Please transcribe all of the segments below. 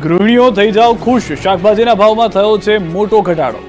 ગૃહિણીઓ થઈ જાઓ ખુશ, શાકભાજીના ભાવમાં થયો છે મોટો ઘટાડો।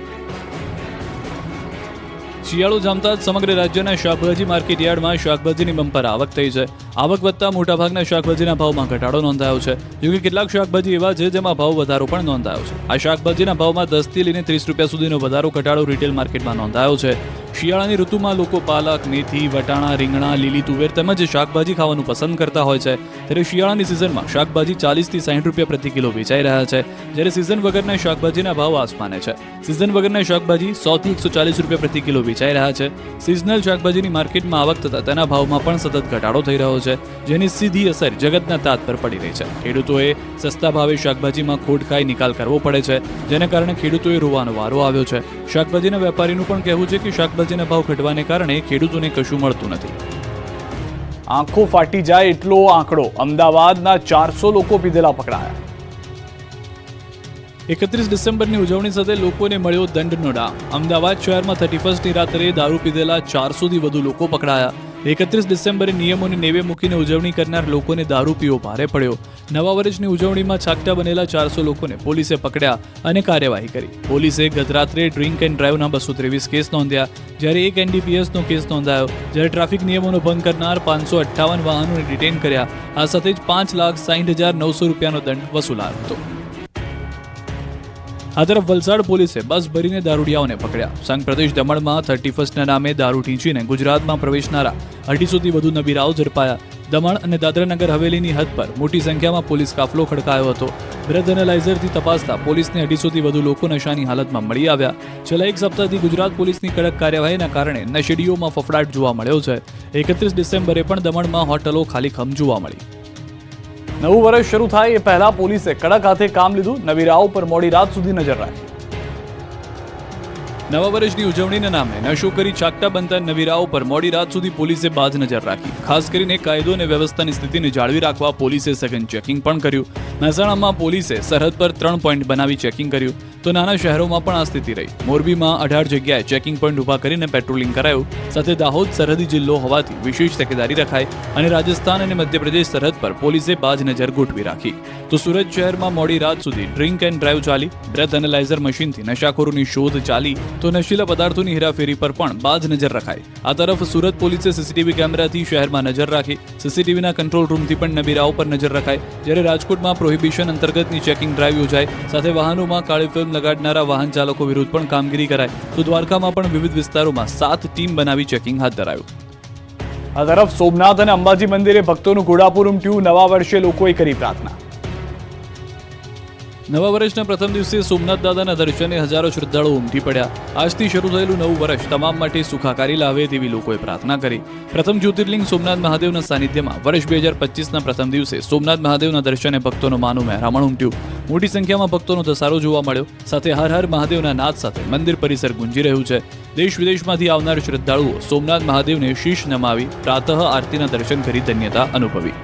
શિયાળો જામતા જ સમગ્ર રાજ્યના શાકભાજી માર્કેટ યાર્ડમાં શાકભાજીની બમ્પર આવક થઈ છે। આવક વધતા મોટાભાગના શાકભાજીના ભાવમાં ઘટાડો નોંધાયો છે। જોકે કેટલાક શાકભાજી એવા છે જેમાં ભાવ વધારો પણ નોંધાયો છે। આ શાકભાજીના ભાવમાં 10 થી લઈને 30 રૂપિયા સુધીનો વધારો ઘટાડો રિટેલ માર્કેટમાં નોંધાયો છે। શિયાળાની ઋતુમાં લોકો પાલક, મેથી, વટાણા, રીંગણા, લીલી તુવેર તેમજ શાકભાજી ખાવાનું પસંદ કરતા હોય છે। ત્યારે શિયાળાની સિઝનમાં શાકભાજી 40 થી 60 રૂપિયા પ્રતિ કિલો વેચાઈ રહ્યા છે, જ્યારે સિઝન વગરના શાકભાજીના ભાવ આસમાને છે। સિઝન વગરના શાકભાજી 100 થી 140 રૂપિયા પ્રતિ કિલો વેચાઈ રહ્યા છે। સિઝનલ શાકભાજીની માર્કેટમાં આવક થતા તેના ભાવમાં પણ સતત ઘટાડો થઈ રહ્યો છે, જેની સીધી અસર જગતના તાત પર પડી રહી છે। ખેડૂતોએ સસ્તા ભાવે શાકભાજીમાં ખોટ ખાઈ નિકાલ કરવો પડે છે, જેને કારણે ખેડૂતોએ રોવાનો વારો આવ્યો છે। શાકભાજીના વેપારીનું પણ કહેવું છે કે શાકભાજીના ભાવ ઘટવાને કારણે ખેડૂતોને કશું મળતું નથી। આંખો ફાટી જાય એટલો આંકડો, અમદાવાદના 400 લોકો પીધેલા પકડાયા। 31 ડિસેમ્બરની ઉજવણી સાથે લોકોને મળ્યો દંડનો ડામ। અમદાવાદ શહેરમાં 31ની રાત્રે દારૂ પીધેલા 400થી વધુ લોકો પકડાયા। 31 ડિસેમ્બરે નિયમોને નેવે મૂકીને ઉજવણી કરનાર લોકોને દારૂ પીવો ભારે પડ્યો। નવા વર્ષની ઉજવણીમાં છાકટા બનેલા 400 લોકોને પોલીસે પકડ્યા અને કાર્યવાહી કરી। પોલીસે ગત રાત્રે ડ્રિંક એન્ડ ડ્રાઈવના 223 કેસ નોંધ્યા, જ્યારે એક NDPSનો કેસ નોંધાયો, જ્યારે ટ્રાફિક નિયમોનો ભંગ કરનાર 558 વાહનોને ડિટેન કર્યા। આ સાથે જ 5,60,900 રૂપિયાનો દંડ વસૂલાયો હતો। આ તરફ વલસાડ પોલીસે બસ ભરીને દારૂડિયાઓને પકડ્યા। સંઘ પ્રદેશ દમણમાં 31ના નામે દારૂ ઢીંચીને ગુજરાતમાં પ્રવેશનારા 250થી વધુ નબીરાઓ ઝડપાયા। દમણ અને દાદરાનગર હવેલીની હદ પર મોટી સંખ્યામાં પોલીસ કાફલો ખડકાયો હતો। બ્રેથ એનાલાઇઝરથી તપાસતા પોલીસને 250થી વધુ લોકો નશાની હાલતમાં મળી આવ્યા। છેલ્લા એક સપ્તાહથી ગુજરાત પોલીસની કડક કાર્યવાહીના કારણે નશેડીઓમાં ફફડાટ જોવા મળ્યો છે। 31 ડિસેમ્બરે પણ દમણમાં હોટલો ખાલીખમ જોવા મળી। નવું વર્ષ શરૂ થાય એ પહેલા પોલીસે કડક હાથે કામ લીધું, નવીરાઓ પર મોડી રાત સુધી નજર રાખી। નવા વર્ષની ઉજવણીના નામે નશો કરી ચાકટા બનતા નવીરાઓ પર મોડી રાત સુધી પોલીસે બાજ નજર રાખી। ખાસ કરીને કાયદો અને વ્યવસ્થાની સ્થિતિને જાળવી રાખવા પોલીસે સઘન ચેકિંગ પણ કર્યું। મહેસાણામાં પોલીસે સરહદ પર 3 પોઈન્ટ બનાવી ચેકિંગ કર્યું, તો નાના શહેરોમાં પણ આ સ્થિતિ રહી। મોરબીમાં 18 જગ્યાએ ચેકિંગ પોઈન્ટ ઊભા કરીને પેટ્રોલિંગ કરાયું। સાથે દાહોદ સરહદી જિલ્લો હોવાથી વિશેષ તકેદારી રખાઈ અને રાજસ્થાન અને મધ્યપ્રદેશ સરહદ પર પોલીસે બાજ નજર ગોઠવી રાખી। તો સુરત શહેરમાં મોડી રાત સુધી ડ્રિંક એન્ડ ડ્રાઈવ ચાલી। બ્રેથ એનાલાઇઝર મશીનથી નશાખોરોની શોધ ચાલી, તો નશીલા પદાર્થોની હેરાફેરી પર પણ બાજ નજર રખાઈ। આ તરફ સુરત પોલીસે સીસીટીવી કેમેરાથી શહેરમાં નજર રાખી। સીસીટીવીના કંટ્રોલ રૂમથી પણ નબીરાઓ પર નજર રખાઈ। જ્યારે રાજકોટમાં પ્રોહિબિશન અંતર્ગતની ચેકિંગ ડ્રાઈવ યોજાઈ। સાથે વાહનોમાં કાળી ફિલ્મ લગાડનારા વાહન ચાલકો વિરુદ્ધ પણ કામગીરી કરાઈ। તો દ્વારકામાં પણ વિવિધ વિસ્તારોમાં 7 ટીમ બનાવી ચેકિંગ હાથ ધરાયું। આ તરફ સોમનાથ અને અંબાજી મંદિરે ભક્તોનું ઘોડાપુર ઉમટ્યું। નવા વર્ષે લોકોએ કરી પ્રાર્થના। નવા વર્ષના પ્રથમ દિવસે સોમનાથ દાદાના દર્શને હજારો શ્રદ્ધાળુઓ ઉમટી પડ્યા। આજથી શરૂ થયેલું નવું વર્ષ તમામ માટે સુખાકારી લાવે તેવી લોકોએ પ્રાર્થના કરી। પ્રથમ જ્યોતિર્લિંગ સોમનાથ મહાદેવના સાનિધ્યમાં વર્ષ 2025ના પ્રથમ દિવસે સોમનાથ મહાદેવના દર્શને ભક્તોનો માનું મહેરામણ ઉમટ્યું। મોટી સંખ્યામાં ભક્તોનો ધસારો જોવા મળ્યો। સાથે હર હર મહાદેવના નાદ સાથે મંદિર પરિસર ગુંજી રહ્યું છે। દેશ વિદેશમાંથી આવનાર શ્રદ્ધાળુઓ સોમનાથ મહાદેવને શીશ નમાવી પ્રાતઃ આરતીના દર્શન કરી ધન્યતા અનુભવી।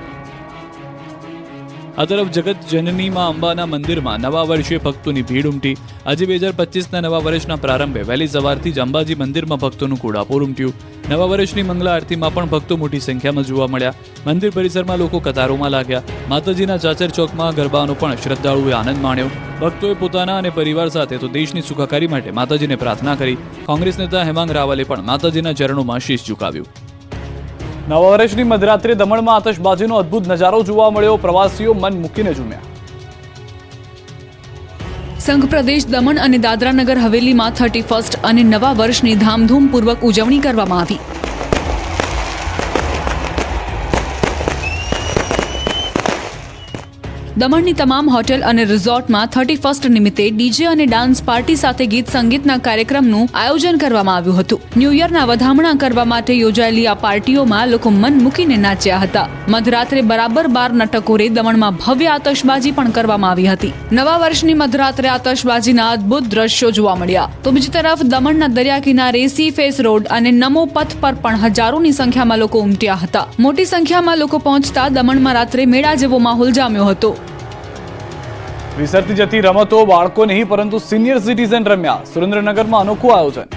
આ તરફ જગત જનનીમાં અંબાના મંદિરમાં નવા વર્ષે ભક્તોની ભીડ ઉમટી। આજે 2025ના નવા વર્ષના પ્રારંભે વહેલી સવારથી જ અંબાજી મંદિરમાં ભક્તોનું ઘોડાપુર ઉમટ્યું। નવા વર્ષની મંગલા આરતીમાં પણ ભક્તો મોટી સંખ્યામાં જોવા મળ્યા। મંદિર પરિસરમાં લોકો કતારોમાં લાગ્યા। માતાજીના ચાચર ચોકમાં ગરબાનો પણ શ્રદ્ધાળુઓએ આનંદ માણ્યો। ભક્તોએ પોતાના અને પરિવાર સાથે તો દેશની સુખાકારી માટે માતાજીને પ્રાર્થના કરી। કોંગ્રેસ નેતા હેમાંગ રાવલે પણ માતાજીના ચરણોમાં શીશ ઝુકાવ્યું। નવા વર્ષની મધરાત્રે દમણમાં આતશબાજીનો અદ્ભુત નજારો જોવા મળ્યો। પ્રવાસીઓ મન મૂકીને ઝૂમ્યા। સંઘ પ્રદેશ દમણ અને દાદરાનગર હવેલીમાં 31 અને નવા વર્ષની ધામધૂમપૂર્વક ઉજવણી કરવામાં આવી। દમણની તમામ હોટેલ અને રિઝોર્ટમાં 31 નિમિત્તે ડીજે અને ડાન્સ પાર્ટી સાથે ગીત સંગીતના કાર્યક્રમનું આયોજન કરવામાં આવ્યું હતું। ન્યૂ યરના વધામણા કરવા માટે યોજાયેલી આ પાર્ટીઓમાં લોકો મન મૂકીને નાચ્યા હતા। મધરાત્રે બરાબર 12 ટકોરે દમણમાં ભવ્ય આતશબાજી પણ કરવામાં આવી હતી। નવા વર્ષની મધરાત્રે આતશબાજીના અદ્ભુત દ્રશ્યો જોવા મળ્યા। તો બીજી તરફ દમણના દરિયા કિનારે સી ફેસ રોડ અને નમો પથ પર પણ હજારોની સંખ્યામાં લોકો ઉમટ્યા હતા। મોટી સંખ્યામાં લોકો પહોંચતા દમણમાં રાત્રે મેળા જેવો માહોલ જામ્યો હતો। વિસરતી જતી રમતો બાળકો નહીં પરંતુ સિનિયર સિટીઝન રમ્યા। સુરેન્દ્રનગરમાં અનોખું આયોજન।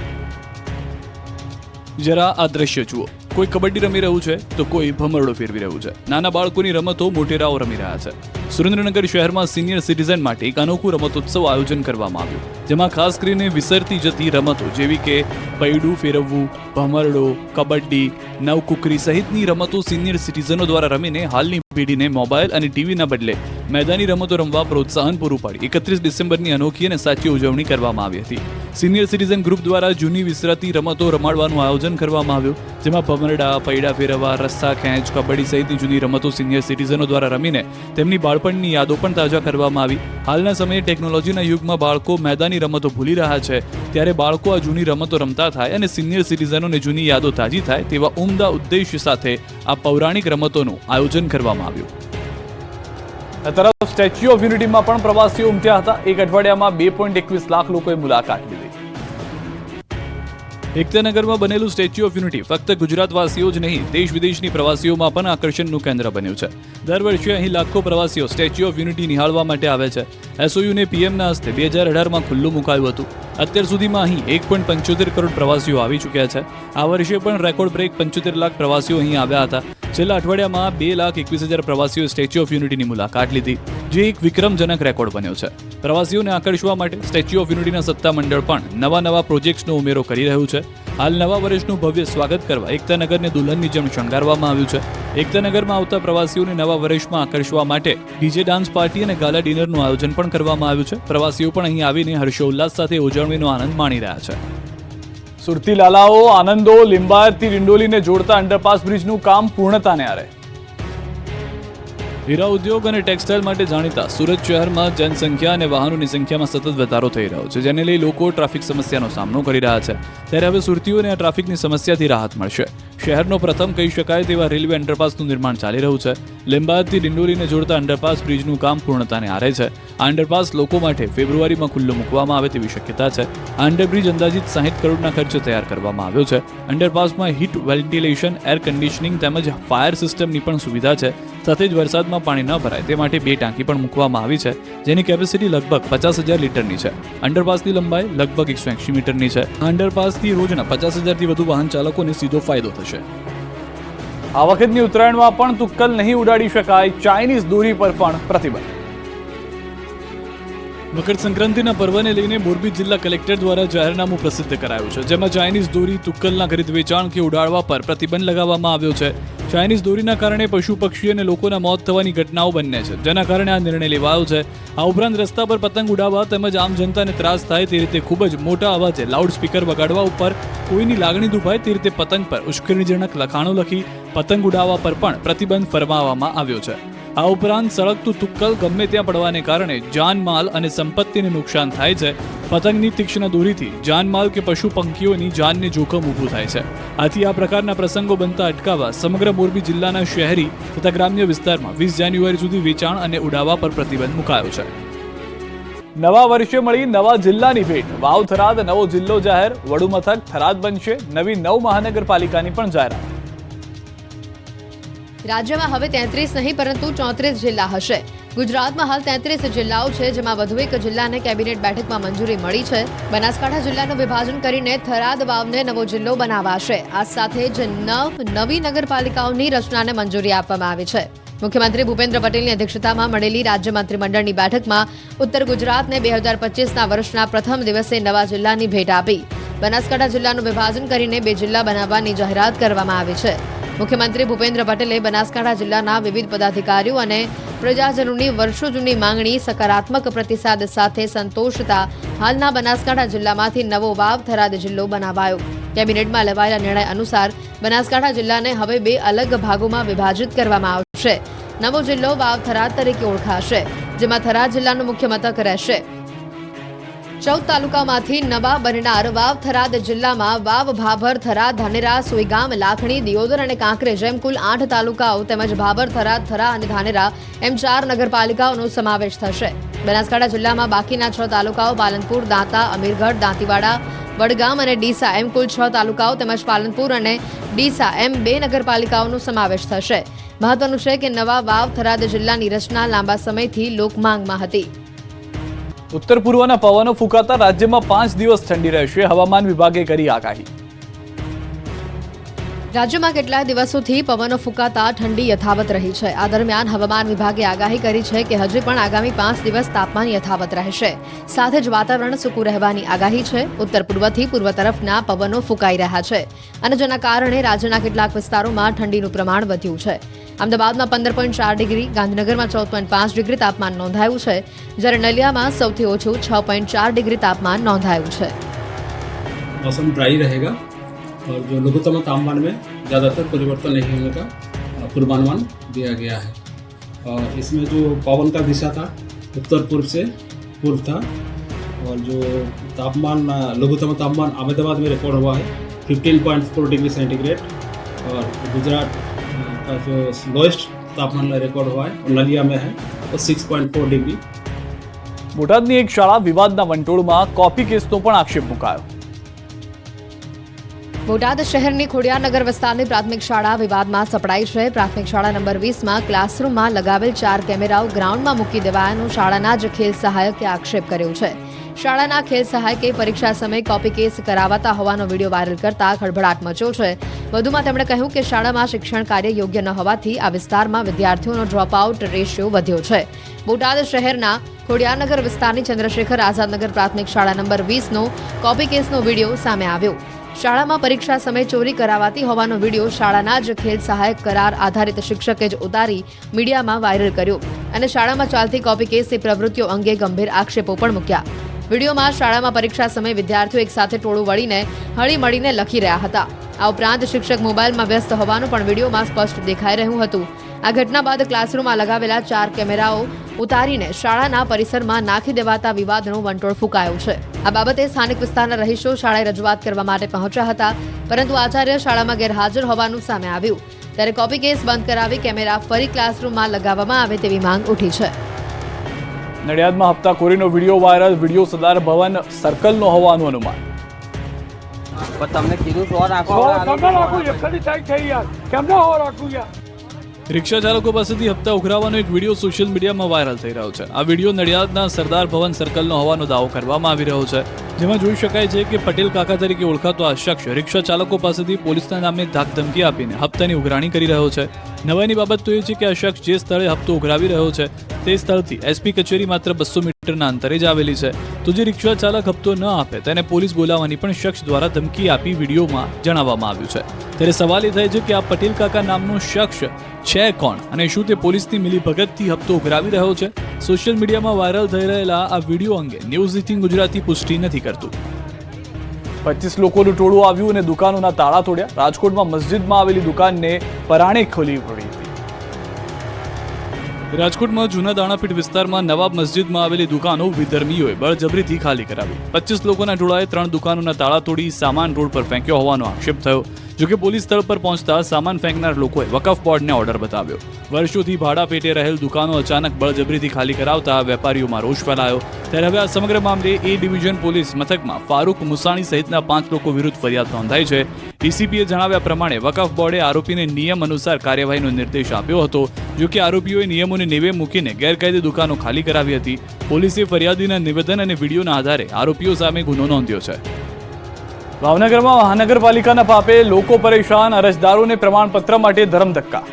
જરા આ દ્રશ્ય જુઓ। કોઈ કબડ્ડી રમી રહ્યું છે તો કોઈ ભમરડો ફેરવી રહ્યું છે. નાના બાળકોની રમતો મોટેરાઓ રમી રહ્યા છે. સુરેન્દ્રનગર શહેરમાં સિનિયર સિટીઝન માટે એક અનોખું રમતોત્સવ આયોજન કરવામાં આવ્યું, જેમાં ખાસ કરીને વિસરતી જતી રમતો જેવી કે પૈડું ફેરવવું, ભમરડો, કબડ્ડી, નવકુકરી સહિતની રમતો સિનિયર સિટીઝનો દ્વારા રમીને હાલની પેઢીને મોબાઈલ અને ટીવીના બદલે મેદાની રમતો રમવા પ્રોત્સાહન પૂરું પાડી 31 ડિસેમ્બરની અનોખી અને સાચી ઉજવણી કરવામાં આવી હતી. સિનિયર સિટીઝન ગ્રુપ દ્વારા જૂની વિસરાતી રમતો રમાડવાનું આયોજન કરવામાં આવ્યું, જેમાં ભમરડા, પૈડા ફેરવવા, રસ્સા ખેંચ, કબડ્ડી સહિતની જૂની રમતો સિનિયર સિટીઝનો દ્વારા રમીને તેમની બાળપણની યાદો પણ તાજા કરવામાં આવી. હાલના સમયે ટેકનોલોજીના યુગમાં બાળકો મેદાની રમતો ભૂલી રહ્યા છે, ત્યારે બાળકો આ જૂની રમતો રમતા થાય અને સિનિયર સિટીઝનોને જૂની યાદો તાજી થાય તેવા ઉમદા ઉદ્દેશ્ય સાથે આ પૌરાણિક રમતોનું આયોજન કરવામાં આવ્યું. તરફ સ્ટેચ્યુ ઓફ યુનિટીમાં પણ પ્રવાસીઓ ઉમટ્યા હતા. એક અઠવાડિયામાં 2.21 લાખ લોકોએ મુલાકાત લીધી. એકતાનગરમાં બનેલું સ્ટેચ્યુ ઓફ યુનિટી ફક્ત ગુજરાતવાસીઓ જ નહીં, દેશ વિદેશની પ્રવાસીઓમાં પણ આકર્ષણનું કેન્દ્ર બન્યું છે. દર વર્ષે અહીં લાખો પ્રવાસીઓ સ્ટેચ્યુ ઓફ યુનિટી નિહાળવા માટે આવે છે. એસઓયુને પીએમના હસ્તે 2018માં ખુલ્લું મુકાયું હતું. અત્યાર સુધીમાં અહીં 1.75 કરોડ પ્રવાસીઓ આવી ચૂક્યા છે. આ વર્ષે પણ રેકોર્ડ બ્રેક 75 લાખ પ્રવાસીઓ અહીં આવ્યા હતા. છેલ્લા અઠવાડિયામાં 2,21,000 પ્રવાસીઓ સ્ટેચ્યુ ઓફ યુનિટીની મુલાકાત લીધી, જે એક વિક્રમજનક રેકોર્ડ બન્યો છે. પ્રવાસીઓને આકર્ષવા માટે સ્ટેચ્યુ ઓફ યુનિટીના સત્તામંડળ પણ નવા પ્રોજેક્ટ્સનો ઉમેરો કરી રહ્યું છે. હાલ નવા વર્ષનું ભવ્ય સ્વાગત કરવા એકતાનગરને દુલ્હનની જેમ શણગારવામાં આવ્યું છે. એકતાનગરમાં આવતા પ્રવાસીઓને નવા વર્ષમાં આકર્ષવા માટે ડીજે ડાન્સ પાર્ટી અને ગાલા ડિનરનું આયોજન પણ કરવામાં આવ્યું છે. પ્રવાસીઓ પણ અહીં આવીને હર્ષોલ્લાસ સાથે ઉજવણીનો આનંદ માણી રહ્યા છે. સુરતી લાલાઓ આનંદો લિંબાયતથી ડિંડોલીને જોડતા અંડરપાસ બ્રિજનું કામ પૂર્ણતાને આરે. હીરા ઉદ્યોગ અને ટેક્સટાઇલ માટે જાણીતા સુરત શહેરમાં જનસંખ્યા અને વાહનોની સંખ્યામાં સતત વધારો થઈ રહ્યો છે, જેને લઈ લોકો ટ્રાફિક સમસ્યાનો સામનો કરી રહ્યા છે. ત્યારે હવે સુરતીઓને આ ટ્રાફિકની સમસ્યાથી રાહત મળશે. શહેરનો પ્રથમ કહી શકાય તેવા રેલવે અંડરપાસનું નિર્માણ ચાલી રહ્યું છે. લિંબાયતથી ડિંડોલીને જોડતા અંડરપાસ બ્રિજનું કામ પૂર્ણતાને આરે છે. આ અંડરપાસ લોકો માટે ફેબ્રુઆરીમાં ખુલ્લો મૂકવામાં આવે તેવી શક્યતા છે. આ અંડરબ્રિજ અંદાજિત 60 કરોડના ખર્ચે તૈયાર કરવામાં આવ્યો છે. અંડરપાસમાં હીટ વેન્ટિલેશન, એર કન્ડિશનિંગ તેમજ ફાયર સિસ્ટમની પણ સુવિધા છે. સાથે જ વરસાદમાં પાણી ન ભરાય તે માટે 2 ટાંકી પણ મૂકવામાં આવી છે, જેની કેપેસિટી લગભગ 50,000 લીટરની છે. અંડરપાસની લંબાઈ લગભગ 180 મીટરની છે. આ અંડરપાસથી રોજના 50,000થી વધુ વાહન ચાલકોને સીધો ફાયદો થશે. આ વખતની ઉત્તરાયણમાં પણ તુક્કલ નહીં ઉડાડી શકાય, ચાઇનીઝ દોરી પર પણ પ્રતિબંધ. મકર સંક્રાંતિના પર્વને લઈને મોરબી જિલ્લા કલેક્ટર દ્વારા જાહેરનામું પ્રસિદ્ધ કરાયું છે, જેમાં ચાઇનીઝ દોરી, તુક્કલના ખરીદ વેચાણ કે ઉડાડવા પર પ્રતિબંધ લગાવવામાં આવ્યો છે. ચાઇનીઝ દોરીના કારણે પશુ પક્ષી અને લોકોના મોત થવાની ઘટનાઓ બને છે, જેના કારણે આ નિર્ણય લેવાયો છે. આ ઉપરાંત રસ્તા પર પતંગ ઉડાવવા તેમજ આમ જનતાને ત્રાસ થાય તે રીતે ખૂબ જ મોટા અવાજે લાઉડ સ્પીકર વગાડવા ઉપર, કોઈની લાગણી દુભાય તે રીતે પતંગ પર ઉશ્કેરણીજનક લખાણો લખી પતંગ ઉડાવવા પર પણ પ્રતિબંધ ફરમાવવામાં આવ્યો છે. આ ઉપરાંત સળગતું તુક્કલ ગમે ત્યાં પડવાને કારણે જાનમાલ અને સંપત્તિને નુકસાન થાય છે. પતંગની તીક્ષ્ણ દોરીથી જાનમાલ કે પશુ પંખીઓની જાનને જોખમ ઊભું થાય છે. આથી આ પ્રકારના પ્રસંગો બનતા અટકાવવા સમગ્ર મોરબી જિલ્લાના શહેરી તથા ગ્રામ્ય વિસ્તારમાં 20 જાન્યુઆરી સુધી વેચાણ અને ઉડાવવા પર પ્રતિબંધ મુકાયો છે. નવા વર્ષે મળી નવા જિલ્લાની ભેટ. વાવ થરાદ નવો જિલ્લો જાહેર. વડુ મથક થરાદ બનશે. નવી 9 મહાનગરપાલિકાની પણ જાહેરાત. રાજ્યમાં હવે 33 નહીં પરંતુ 34 જિલ્લા હશે. ગુજરાતમાં હાલ 33 જિલ્લાઓ છે, જેમાં વધુ એક જિલ્લાને કેબિનેટ બેઠકમાં મંજૂરી મળી છે. બનાસકાંઠા જિલ્લાનું વિભાજન કરીને થરાદ વાવને નવો જિલ્લો બનાવાશે. આ સાથે જ નવી નગરપાલિકાઓની રચનાને મંજૂરી આપવામાં આવી છે. મુખ્યમંત્રી ભૂપેન્દ્ર પટેલની અધ્યક્ષતામાં મળેલી રાજ્ય મંત્રીમંડળની બેઠકમાં ઉત્તર ગુજરાતને 2025ના વર્ષના પ્રથમ દિવસે નવા જિલ્લાની ભેટ આપી. બનાસકાંઠા જિલ્લાનું વિભાજન કરીને 2 જિલ્લા બનાવવાની જાહેરાત કરવામાં આવી છે. મુખ્યમંત્રી ભૂપેન્દ્ર પટેલે બનાસકાંઠા જિલ્લાના વિવિધ પદાધિકારીઓ અને પ્રજાજનોની વર્ષો જૂની માંગણી સકારાત્મક પ્રતિસાદ સાથે સંતોષતા હાલના બનાસકાંઠા જિલ્લામાંથી નવો વાવ થરાદ જિલ્લો બનાવાયો. કેબિનેટમાં લેવાયેલા નિર્ણય અનુસાર બનાસકાંઠા જિલ્લાને હવે 2 અલગ ભાગોમાં વિભાજિત કરવામાં આવશે. નવો જિલ્લો વાવ થરાદ તરીકે ઓળખાશે, જેમાં થરાદ જિલ્લાનું મુખ્ય મથક રહેશે. 14 તાલુકામાંથી નવા બનનાર વાવ થરાદ જિલ્લામાં વાવ, ભાભર, થરા, ધાનેરા, સુઈગામ, લાખણી, દિયોદર અને કાંકરેજ એમ કુલ 8 તાલુકાઓ તેમજ ભાભર, થરાદ, થરા અને ધાનેરા એમ 4 નગરપાલિકાઓનો સમાવેશ થશે. બનાસકાંઠા જિલ્લામાં બાકીના 6 તાલુકાઓ પાલનપુર, દાંતા, અમીરગઢ, દાંતીવાડા, વડગામ અને ડીસા એમ કુલ 6 તાલુકાઓ તેમજ પાલનપુર અને ડીસા એમ 2 નગરપાલિકાઓનો સમાવેશ થશે. મહત્વનું છે કે નવા વાવ થરાદ જિલ્લાની રચના લાંબા સમયથી લોકમાંગમાં હતી. ઉત્તર પૂર્વના પવનો ફૂંકાતા રાજ્યમાં 5 દિવસ ઠંડી રહેશે. હવામાન વિભાગે કરી આગાહી. રાજ્યમાં કેટલાય દિવસોથી પવનો ફૂંકાતા ઠંડી યથાવત રહી છે. આ દરમિયાન હવામાન વિભાગે આગાહી કરી છે કે હજી પણ આગામી 5 દિવસ તાપમાન યથાવત રહેશે. સાથે જ વાતાવરણ સૂકું રહેવાની આગાહી છે. ઉત્તર પૂર્વથી પૂર્વ તરફના પવનો ફૂંકાઈ રહ્યા છે અને જેના કારણે રાજ્યના કેટલાક વિસ્તારોમાં ઠંડીનું પ્રમાણ વધ્યું છે. અમદાવાદમાં 15.4 ડિગ્રી, ગાંધીનગરમાં 14.5 ડિગ્રી તાપમાન નોંધાયું છે, જ્યારે નલિયામાં સૌથી ઓછું 6.4 ડિગ્રી તાપમાન નોંધાયું છે. मौसम ड्राई रहेगा और जो लघुत्तम तापमान में ज़्यादातर परिवर्तन नहीं होने का पूर्वानुमान दिया गया है. और इसमें जो पवन का दिशा था उत्तर पूर्व से पूर्व था और जो तापमान लघुत्तम तापमान अहमदाबाद में रिकॉर्ड हुआ है 15.4 डिग्री सेंटीग्रेड और गुजरात का जो लोएस्ट तापमान रिकॉर्ड हुआ है और नलिया में है वो 6.4 डिग्री. બોટાદની એક શાળા વિવાદના વંટોળમાં કોપી કેસનો પણ આક્ષેપ મુકાયો. બોટાદ શહેરની ખોડિયારનગર વિસ્તારની પ્રાથમિક શાળા વિવાદમાં સપડાઈ છે. પ્રાથમિક શાળા નંબર 20માં ક્લાસરૂમમાં લગાવેલ 4 કેમેરાઓ ગ્રાઉન્ડમાં મૂકી દેવાયાનો શાળાના જ ખેલ સહાયકે આક્ષેપ કર્યો છે. શાળાના ખેલ સહાયકે પરીક્ષા સમયે કોપી કેસ કરાવતા હોવાનો વિડીયો વાયરલ કરતા ખળભળાટ મચ્યો છે. વધુમાં તેમણે કહ્યું કે શાળામાં શિક્ષણ કાર્ય યોગ્ય ન હોવાથી આ વિસ્તારમાં વિદ્યાર્થીઓનો ડ્રોપ આઉટ રેશિયો વધ્યો છે. બોટાદ શહેરના ખોડિયારનગર વિસ્તારની ચંદ્રશેખર આઝાદનગર પ્રાથમિક શાળા નંબર 20નો કોપી કેસનો વિડીયો સામે આવ્યો. શાળામાં પરીક્ષા સમયે ચોરી કરાવાતી હોવાનો વિડીયો શાળાના જ ખેલ સહાયક કરાર આધારિત શિક્ષકે જ ઉતારી મીડિયામાં વાયરલ કર્યો અને શાળામાં ચાલતી કોપી કેસની પ્રવૃત્તિઓ અંગે ગંભીર આક્ષેપો પણ મૂક્યા. વિડીયોમાં શાળામાં પરીક્ષા સમયે વિદ્યાર્થીઓ એકસાથે ટોળું વળીને હળીમળીને લખી રહ્યા હતા. આ ઉપરાંત શિક્ષક મોબાઈલમાં વ્યસ્ત હોવાનું પણ વિડીયોમાં સ્પષ્ટ દેખાઈ રહ્યું હતું. આ ઘટના બાદ ક્લાસરૂમમાં લગાવેલા 4 કેમેરાઓ ઉતારીને શાળાના પરિસરમાં નાખી દેવાતા વિવાદનો વંટોળ ફૂંકાયો છે. આ બાબતે સ્થાનિક વિસ્તારના રહીશો શાળાએ રજૂઆત કરવા માટે પહોંચ્યા હતા, પરંતુ આચાર્ય શાળામાં ગેરહાજર હોવાનું સામે આવ્યું. ત્યારે કોપી કેસ બંધ કરાવી કેમેરા ફરી ક્લાસરૂમમાં લગાવવામાં આવે તેવી માંગ ઉઠી છે. નડિયાદમાં હપ્તાખોરીનો વિડીયો વાયરલ. વિડીયો સરદાર ભવન સર્કલનો હોવાનું અનુમાન. તમને કીધું તો રિક્ષા ચાલકો પાસેથી હપ્તા ઉઘરાવવાનો એક વિડીયો સોશિયલ મીડિયામાં વાયરલ થઈ રહ્યો છે. આ વિડીયો નડિયાદના સરદાર ભવન સર્કલનો હોવાનો દાવો કરવામાં આવી રહ્યો છે, જેમાં જોઈ શકાય છે કે પટેલ કાકા તરીકે ઓળખાતો આ શખ્સ રિક્ષા ચાલકો પાસેથી પોલીસના નામે ધાકધમકી આપીને હપ્તાની ઉઘરાણી કરી રહ્યો છે. નવાઈની બાબત તો એ છે કે આ શખ્સ જે સ્થળે હપ્તો ઉઘરાવી રહ્યો છે તે સ્થળથી એસપી કચેરી માત્ર 200 મીટરના અંતરે જ આવેલી છે. તો જે રિક્ષા ચાલક હપ્તો ન આપે તેને પોલીસ બોલાવવાની પણ શખ્સ દ્વારા ધમકી આપી વિડીયોમાં જણાવવામાં આવ્યું છે. ત્યારે સવાલ એ થાય છે કે આ પટેલ કાકા નામનો શખ્સ છે કોણ અને શું તે પોલીસની મિલીભગતથી હપ્તો ઉઘરાવી રહ્યો છે? સોશિયલ મીડિયામાં વાયરલ થઈ રહેલા આ વિડીયો અંગે ન્યૂઝ 18 ગુજરાતી પુષ્ટિ નથી કરતું. 25 લોકોનું ટોળું આવ્યું અને દુકાનોના તાળા તોડ્યા. રાજકોટમાં મસ્જિદમાં આવેલી દુકાનને પરાણે ખોલી પડી હતી. રાજકોટમાં જૂના દાણાપીઠ વિસ્તારમાં નવાબ મસ્જિદમાં આવેલી દુકાનો વિધર્મીઓએ બળજબરીથી ખાલી કરાવી. 25 લોકોના ટોળાએ 3 દુકાનોના તાળા તોડી સામાન રોડ પર ફેંક્યો હોવાનો આક્ષેપ થયો. જોકે પોલીસ સ્થળ પર પહોંચતા સામાન ફેંકનાર લોકોએ વકફ બોર્ડને ઓર્ડર બતાવ્યો. વર્ષોથી ભાડા પેટે રહેલ દુકાનો અચાનક બળજબરીથી ખાલી કરાવતા વેપારીઓમાં રોષ ફેલાયો. ત્યારે હવે આ સમગ્ર મામલે એ ડિવિઝન પોલીસ મથકમાં ફારૂક મુસાણી સહિતના 5 લોકો વિરુદ્ધ ફરિયાદ નોંધાઈ છે. ડીસીપીએ જણાવ્યા પ્રમાણે વકફ બોર્ડે આરોપીને નિયમ અનુસાર કાર્યવાહીનો નિર્દેશ આપ્યો હતો. જોકે આરોપીઓએ નિયમોને નેવે મૂકીને ગેરકાયદે દુકાનો ખાલી કરાવી હતી. પોલીસે ફરિયાદીના નિવેદન અને વિડીયોના આધારે આરોપીઓ સામે ગુનો નોંધ્યો છે. ભાવનગરમાં મહાનગરપાલિકાના પાપે લોકો પરેશાન. અરજદારોને પ્રમાણપત્ર માટે ધરમધક્કા.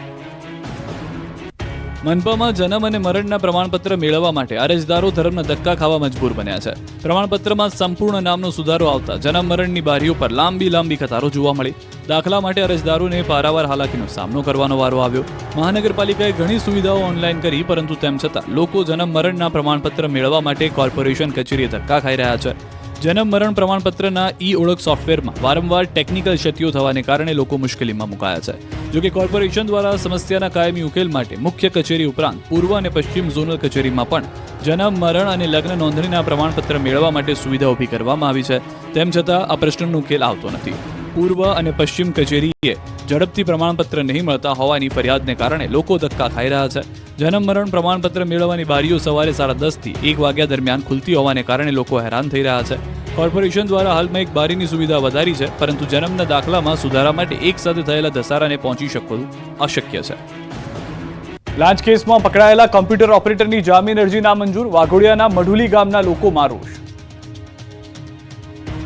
મનપામાં જન્મ અને મરણના પ્રમાણપત્ર મેળવવા માટે અરજદારો ધર્મના ધક્કા ખાવા મજબૂર બન્યા છે. પ્રમાણપત્રમાં સંપૂર્ણ નામનો સુધારો આવતા જન્મ મરણની બારીઓ પર લાંબી કતારો જોવા મળી. દાખલા માટે અરજદારોને પારાવાર હાલાકીનો સામનો કરવાનો વારો આવ્યો. મહાનગરપાલિકાએ ઘણી સુવિધાઓ ઓનલાઈન કરી, પરંતુ તેમ છતાં લોકો જન્મ મરણના પ્રમાણપત્ર મેળવવા માટે કોર્પોરેશન કચેરીએ ધક્કા ખાઈ રહ્યા છે. જન્મ મરણ પ્રમાણપત્રના ઓળખ સોફ્ટવેરમાં વારંવાર ટેકનિકલ ક્ષતિઓ થવાને કારણે લોકો મુશ્કેલીમાં મુકાયા છે. જોકે કોર્પોરેશન દ્વારા સમસ્યાના કાયમી ઉકેલ માટે મુખ્ય કચેરી ઉપરાંત પૂર્વ અને પશ્ચિમ ઝોનલ કચેરીમાં પણ જન્મ મરણ અને લગ્ન નોંધણીના પ્રમાણપત્ર મેળવવા માટે સુવિધા ઊભી કરવામાં આવી છે. તેમ છતાં આ પ્રશ્નનો ઉકેલ આવતો નથી. પૂર્વ અને પશ્ચિમ કચેરીએ ઝડપથી પ્રમાણપત્ર નહીં મળતા હોવાની ફરિયાદને કારણે લોકો ધક્કા ખાઈ રહ્યા છે. જન્મ મરણ પ્રમાણપત્ર મેળવવાની બારીઓ સવારે 10:30 થી 1 વાગ્યા દરમિયાન ખુલતી હોવાને કારણે લોકો હેરાન થઈ રહ્યા છે. કોર્પોરેશન દ્વારા હાલમાં એક બારીની સુવિધા વધારી છે, પરંતુ જન્મના દાખલામાં સુધારા માટે એક સાથે થયેલા ધસારાને પહોંચી શકવું અશક્ય છે. લાંચ કેસમાં પકડાયેલા કમ્પ્યુટર ઓપરેટરની જામીન અરજી નામંજૂર. વાઘોડિયાના મઢુલી ગામના લોકોમાં રોષ.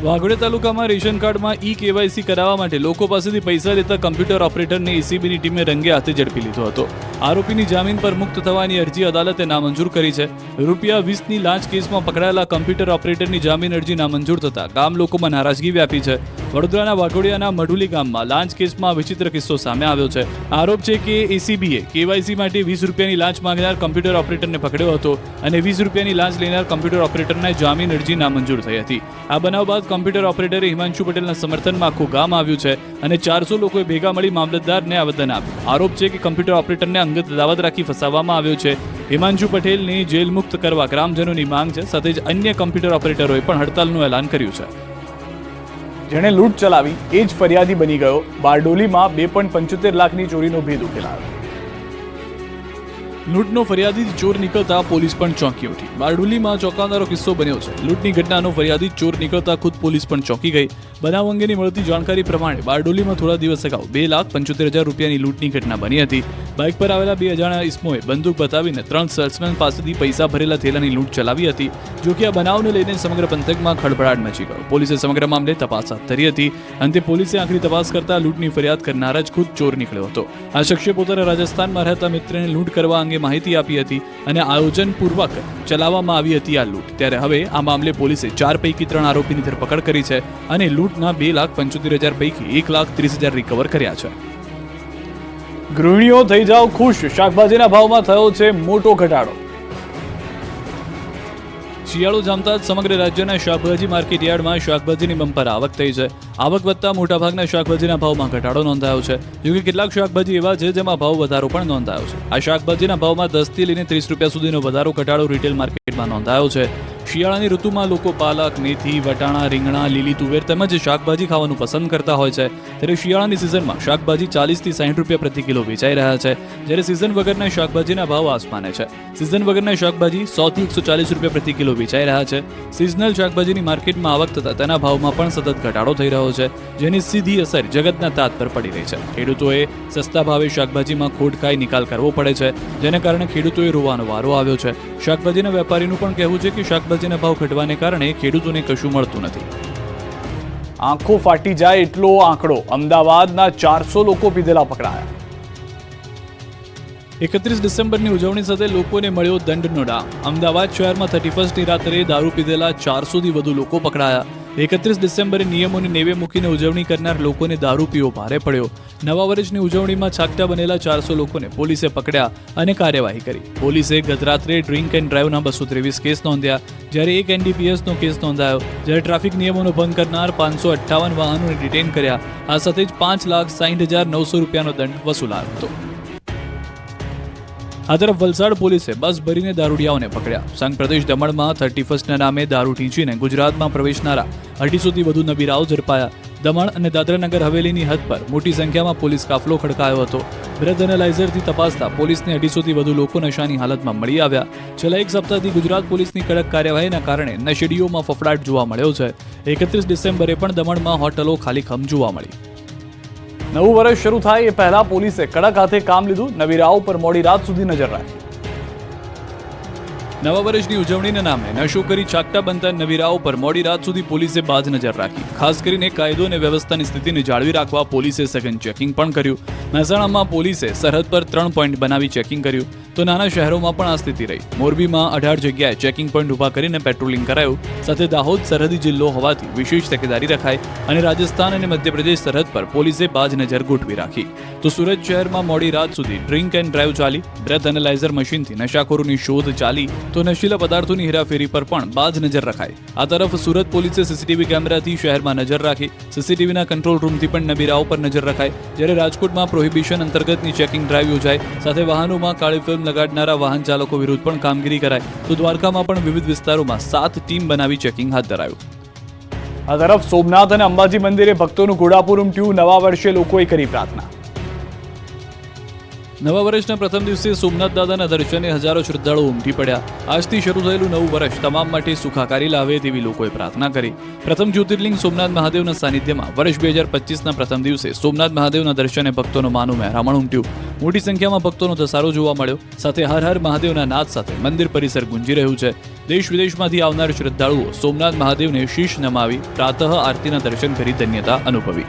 વાઘોડિયા તાલુકામાં રેશન કાર્ડમાં કેવાયસી કરાવવા માટે લોકો પાસેથી પૈસા લેતા કમ્પ્યુટર ઓપરેટરને એસીબીની ટીમે રંગે હાથે ઝડપી લીધો હતો. આરોપીની જામીન પર મુક્ત થવાની અરજી અદાલતે નામંજૂર કરી છે. ₹20ની લાંચ કેસમાં પકડાયેલા કમ્પ્યુટર ઓપરેટરની જામીન અરજી નામંજૂર થતા ગામ લોકોમાં નારાજગી વ્યાપી છે. વડોદરાના વાઘોડિયાના મઢુલી ગામમાં લાંચ કેસમાં વિચિત્ર કિસ્સો સામે આવ્યો છે. આરોપ છે કે એસીબીએ કેવાયસી માટે ₹20ની લાંચ માંગનાર કમ્પ્યુટર ઓપરેટરને પકડ્યો હતો અને ₹20ની લાંચ લેનાર કમ્પ્યુટર ઓપરેટરને જામીન અરજી નામંજૂર થઈ હતી. આ બનાવ બાદ કમ્પ્યુટર ઓપરેટરે હિમાંશુ પટેલના સમર્થનમાં આખું ગામ આવ્યું છે અને 400 લોકોએ ભેગા મળી મામલતદારને આવેદન આપ્યું. આરોપ છે કે કમ્પ્યુટર ઓપરેટરને અંગત દાવત રાખી ફસાવવામાં આવ્યો છે. હિમાંશુ પટેલને જેલ મુક્ત કરવા ગ્રામજનોની માંગ છે. સાથે જ અન્ય કમ્પ્યુટર ઓપરેટરોએ પણ હડતાલનું એલાન કર્યું છે. જેણે લૂંટ ચલાવી એ જ ફરિયાદી બની ગયો. બારડોલીમાં 2.75 લાખની ચોરીનો ભેદ ઉકેલાયો. લૂંટનો ફરિયાદી ચોર નીકળતા પોલીસ પણ ચોંકી ઉઠી. બારડોલીમાં ચોંકાવનારો કિસ્સો બન્યો છે. લૂંટની ઘટનાનો ફરિયાદી ચોર નીકળતા ખુદ પોલીસ પણ ચોંકી ગઈ. બનાવ અંગેની મળતી જાણકારી પ્રમાણે બારડોલીમાં થોડા દિવસ અગાઉ ₹2,75,000ની લૂંટની ઘટના બની હતી. બાઇક પર આવેલા 2 અજાણ્યા ઇસમોએ બંદૂક બતાવીને 3 સેલ્સમેન પાસેથી પૈસા ભરેલા થેલાની લૂંટ ચલાવી હતી. જો કે આ બનાવને લઈને સમગ્ર પંથકમાં ખળભળાટ મચી ગયો. પોલીસે સમગ્ર મામલે તપાસ હાથ ધરી હતી. અંતે પોલીસે આખરી તપાસ કરતા લૂંટની ફરિયાદ કરનાર જ ખુદ ચોર નીકળ્યો હતો. આ શખ્સે પોતાના રાજસ્થાનમાં રહેતા મિત્રને લૂંટ કરવા અંગે માહિતી આપી હતી અને આયોજનપૂર્વક ચલાવવામાં આવી હતી આ લૂંટ. ત્યારે હવે આ મામલે પોલીસે 4 પૈકી 3 આરોપીની ધરપકડ કરી છે અને લૂંટના 2,75,000 પૈકી 1,30,000 રિકવર કર્યા છે. ગૃહિણીઓ થઈ જાઓ ખુશ, શાકભાજીના ભાવમાં થયો છે મોટો ઘટાડો. શિયાળો જામતા જ સમગ્ર રાજ્યના શાકભાજી માર્કેટ યાર્ડમાં શાકભાજીની બમ્પર આવક થઈ છે. આવક વધતા મોટાભાગના શાકભાજીના ભાવમાં ઘટાડો નોંધાયો છે. જોકે કેટલાક શાકભાજી એવા છે જેમાં ભાવ વધારો પણ નોંધાયો છે. આ શાકભાજીના ભાવમાં 10 થી લઈને ₹30 સુધીનો વધારો ઘટાડો રિટેલ માર્કેટમાં નોંધાયો છે. શિયાળાની ઋતુમાં લોકો પાલક, મેથી, વટાણા, રીંગણા, લીલી તુવેર તેમજ શાકભાજી ખાવાનું પસંદ કરતા હોય છે. ત્યારે શિયાળાની સિઝનમાં શાકભાજી ₹40 થી ₹60 પ્રતિ કિલો વેચાઈ રહ્યા છે. જ્યારે સિઝન વગરના શાકભાજીના ભાવ આસમાને છે. સિઝન વગરના શાકભાજી ₹100 થી ₹140 પ્રતિ કિલો વેચાઈ રહ્યા છે. સિઝનલ શાકભાજીની માર્કેટમાં આવક થતા તેના ભાવમાં પણ સતત ઘટાડો થઈ રહ્યો છે, જેની સીધી અસર જગતના તાત પર પડી રહી છે. ખેડૂતોએ સસ્તા ભાવે શાકભાજીમાં ખોટ ખાઈ નિકાલ કરવો પડે છે, જેને કારણે ખેડૂતોએ રોવાનો વારો આવ્યો છે. શાકભાજીના વેપારીનું પણ કહેવું છે કે શાકભાજીના ભાવ ઘટવાને કારણે ખેડૂતોને કશું મળતું નથી. આંખો ફાટી જાય એટલો આંકડો, અમદાવાદના 400 લોકો પીધેલા પકડાયા. 31 ડિસેમ્બરની ઉજવણી સાથે લોકોને મળ્યો દંડનો ડામ. અમદાવાદ શહેરમાં 31ની રાત્રે દારૂ પીધેલા 400થી વધુ લોકો પકડાયા. 31 ડિસેમ્બરે નિયમોને નેવે મૂકીને ઉજવણી કરનાર લોકોને દારૂ પીવો ભારે પડ્યો. નવા વર્ષની ઉજવણીમાં છાકટા બનેલા 400 લોકોને પોલીસે પકડ્યા અને કાર્યવાહી કરી. પોલીસે ગત રાત્રે ડ્રિંક એન્ડ ડ્રાઈવના 223 કેસ નોંધ્યા, જ્યારે 1 NDPSનો કેસ નોંધાયો. જ્યારે ટ્રાફિક નિયમોનો ભંગ કરનાર 558 વાહનોને ડિટેન કર્યા. આ સાથે જ ₹5,60,900નો દંડ વસૂલાયો હતો. આ તરફ વલસાડ પોલીસે બસ ભરીને દારૂડિયાઓને પકડ્યા. સંઘ પ્રદેશ દમણમાં 31ના નામે દારૂ ઢીંચીને ગુજરાતમાં પ્રવેશનારા 250થી વધુ નબીરાઓ ઝડપાયા. દમણ અને દાદરાનગર હવેલીની હદ પર મોટી સંખ્યામાં પોલીસ કાફલો ખડકાયો હતો. બ્રેથ એનાલાઇઝરથી તપાસતા પોલીસને 250થી વધુ લોકો નશાની હાલતમાં મળી આવ્યા. છેલ્લા 1 સપ્તાહથી ગુજરાત પોલીસની કડક કાર્યવાહીના કારણે નશેડીઓમાં ફફડાટ જોવા મળ્યો છે. 31 ડિસેમ્બરે પણ દમણમાં હોટલો ખાલીખમ જોવા મળી. નવું વર્ષ શરૂ થાય એ પહેલા પોલીસે કડક હાથે કામ લીધું. નવીરાઓ પર મોડી રાત સુધી નજર રાખી. નવા વર્ષની ઉજવણીના નામે નશો કરી ચાકટા બનતા નવીરાઓ પર મોડી રાત સુધી પોલીસે બાજ નજર રાખી. ખાસ કરીને કાયદો અને વ્યવસ્થાની સ્થિતિને જાળવી રાખવા પોલીસે સઘન ચેકિંગ પણ કર્યું. મહેસાણામાં પોલીસે સરહદ પર 3 પોઈન્ટ બનાવી ચેકિંગ કર્યું, તો નાના શહેરોમાં પણ આ સ્થિતિ રહી. મોરબીમાં 18 જગ્યાએ ચેકિંગ પોઈન્ટ ઊભા કરીને પેટ્રોલિંગ કરાયું. સાથે દાહોદ સરહદી જિલ્લો હોવાથી વિશેષ તકેદારી રખાઈ અને રાજસ્થાન અને મધ્યપ્રદેશ સરહદ પર પોલીસે બાજ નજર ગોઠવી રાખી. તો સુરત શહેરમાં મોડી રાત સુધી ડ્રિંક એન્ડ ડ્રાઈવ ચાલી. બ્રેથ એનાલાઇઝર મશીનથી નશાખોરોની શોધ ચાલી, તો નશીલા પદાર્થોની હેરાફેરી પર પણ બાજ નજર રખાઈ. આ તરફ સુરત પોલીસે સીસીટીવી કેમેરાથી શહેરમાં નજર રાખી. સીસીટીવીના કંટ્રોલ રૂમથી પણ નબીરાઓ પર નજર રખાઈ. જ્યારે રાજકોટમાં પ્રોહિબિશન અંતર્ગતની ચેકિંગ ડ્રાઈવ યોજાઈ. સાથે વાહનોમાં કાળી ફિલ્મ લગાડનારા વાહન ચાલકો વિરુદ્ધ પણ કામગીરી કરાઈ. તો દ્વારકામાં પણ વિવિધ વિસ્તારોમાં 7 ટીમ બનાવી ચેકિંગ હાથ ધરાયું. આ તરફ સોમનાથ અને અંબાજી મંદિરે ભક્તોનું ઘોડાપુર ઉમટ્યું. નવા વર્ષે લોકોએ કરી પ્રાર્થના. નવા વર્ષના પ્રથમ દિવસે સોમનાથ દાદાના દર્શને હજારો શ્રદ્ધાળુઓ ઉમટી પડ્યા. આજથી શરૂ થયેલું નવું વર્ષ તમામ માટે સુખાકારી લાવે તેવી લોકોએ પ્રાર્થના કરી. પ્રથમ જ્યોતિર્લિંગ સોમનાથ મહાદેવના સાનિધ્યમાં વર્ષ 2025ના પ્રથમ દિવસે સોમનાથ મહાદેવના દર્શને ભક્તોનો માનું મહેરામણ ઉમટ્યું. મોટી સંખ્યામાં ભક્તોનો ધસારો જોવા મળ્યો. સાથે હર હર મહાદેવના નાદ સાથે મંદિર પરિસર ગુંજી રહ્યું છે. દેશ વિદેશમાંથી આવનાર શ્રદ્ધાળુઓ સોમનાથ મહાદેવને શીશ નમાવી પ્રાતઃ આરતીના દર્શન કરી ધન્યતા અનુભવી.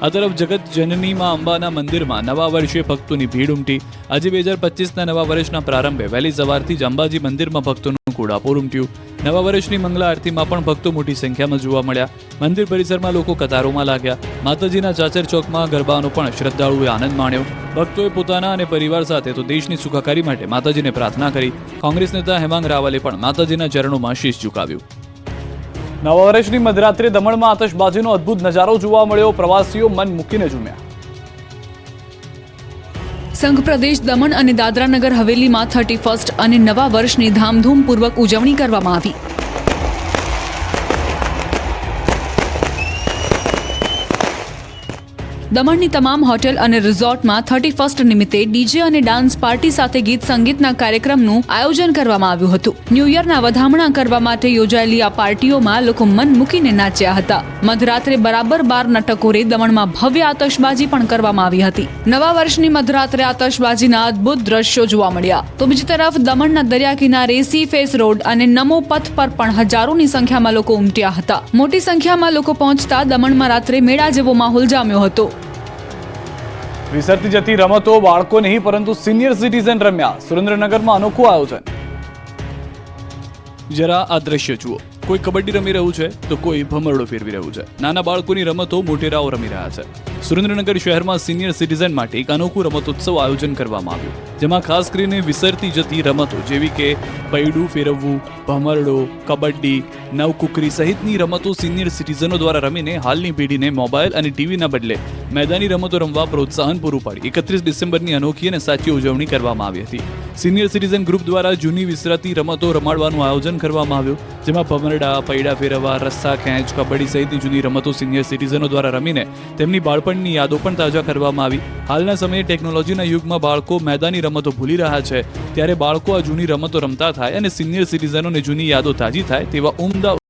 આ તરફ જગત જનનીમાં અંબાના મંદિરમાં નવા વર્ષે ભક્તોની ભીડ ઉમટી. આજે 2025ના નવા વર્ષના પ્રારંભે વહેલી સવારથી જ અંબાજી મંદિરમાં ભક્તોનું ઘોડાપૂર ઉમટ્યું. નવા વર્ષની મંગલા આરતીમાં પણ ભક્તો મોટી સંખ્યામાં જોવા મળ્યા. મંદિર પરિસરમાં લોકો કતારોમાં લાગ્યા. માતાજીના ચાચર ચોકમાં ગરબાનો પણ શ્રદ્ધાળુઓએ આનંદ માણ્યો. ભક્તોએ પોતાના અને પરિવાર સાથે તો દેશની સુખાકારી માટે માતાજીને પ્રાર્થના કરી. કોંગ્રેસ નેતા હેમાંગ રાવલે પણ માતાજીના ચરણોમાં શીશ ઝુકાવ્યું. નવા વર્ષની મધરાત્રે દમણમાં આતશબાજીનો અદ્ભુત નજારો જોવા મળ્યો. પ્રવાસીઓ મન મૂકીને ઝૂમ્યા. સંઘ પ્રદેશ દમણ અને દાદરા નગર હવેલીમાં 31st અને નવા વર્ષની ધામધૂમપૂર્વક ઉજવણી કરવામાં આવી. દમણની તમામ હોટેલ અને રિઝોર્ટમાં 31st નિમિત્તે ડીજે અને ડાન્સ પાર્ટી સાથે ગીત સંગીતના કાર્યક્રમનું આયોજન કરવામાં આવ્યું હતું. ન્યૂ યરના વધામણા કરવા માટે યોજાયેલી આ પાર્ટીઓમાં લોકો મન મૂકીને નાચ્યા હતા. મધરાત્રે બરાબર 12 ટકોરે દમણમાં ભવ્ય આતશબાજી પણ કરવામાં આવી હતી. નવા વર્ષની મધરાત્રે આતશબાજીના અદ્ભુત દ્રશ્યો જોવા મળ્યા. તો બીજી તરફ દમણના દરિયા કિનારે સી ફેસ રોડ અને નમો પથ પર પણ હજારોની સંખ્યામાં લોકો ઉમટ્યા હતા. મોટી સંખ્યામાં લોકો પહોંચતા દમણમાં રાત્રે મેળા જેવો માહોલ જામ્યો હતો. વિસરતી જતી રમતો બાળકો નહીં પરંતુ સિનિયર સિટીઝન રમ્યા. સુરેન્દ્રનગરમાં અનોખું આયોજન. જરા આ દ્રશ્ય જુઓ. કોઈ કબડ્ડી રમી રહ્યું છે તો કોઈ ભમરડો ફેરવી રહ્યું છે. નાના બાળકોની રમતો મોટેરાઓ રમી રહ્યા છે. સુરેન્દ્રનગર શહેરમાં સિનિયર સિટીઝન માટે એક અનોખું રમતોત્સવ આયોજન કરવામાં આવ્યું, જેમાં ખાસ કરીને વિસરતી જતી રમતો જેવી કે પૈડું ફેરવવું, ભમરડો, કબડ્ડી, નવકુકરી સહિતની રમતો સિનિયર સિટીઝનો દ્વારા રમીને હાલની પેઢીને મોબાઈલ અને ટીવીના બદલે મેદાની રમતો રમવા પ્રોત્સાહન પૂરું પાડી 31 ડિસેમ્બરની અનોખી અને સાચી ઉજવણી કરવામાં આવી હતી. સિનિયર સિટીઝન ગ્રુપ દ્વારા જૂની વિસરાતી રમતો રમાડવાનું આયોજન કરવામાં આવ્યું, જેમાં ભમરડા, પૈડા ફેરવવા, રસ્સા ખેંચ, કબડ્ડી સહિતની જૂની રમતો સિનિયર સિટીઝનો દ્વારા રમીને તેમની બાળપણની યાદો પણ તાજા કરવામાં આવી. હાલના સમયે ટેકનોલોજીના યુગમાં બાળકો મેદાની રમતો ભૂલી રહ્યા છે, ત્યારે બાળકો આ જૂની રમતો રમતા થાય અને સિનિયર સિટીઝનોને જૂની યાદો તાજી થાય તેવા ઉમદા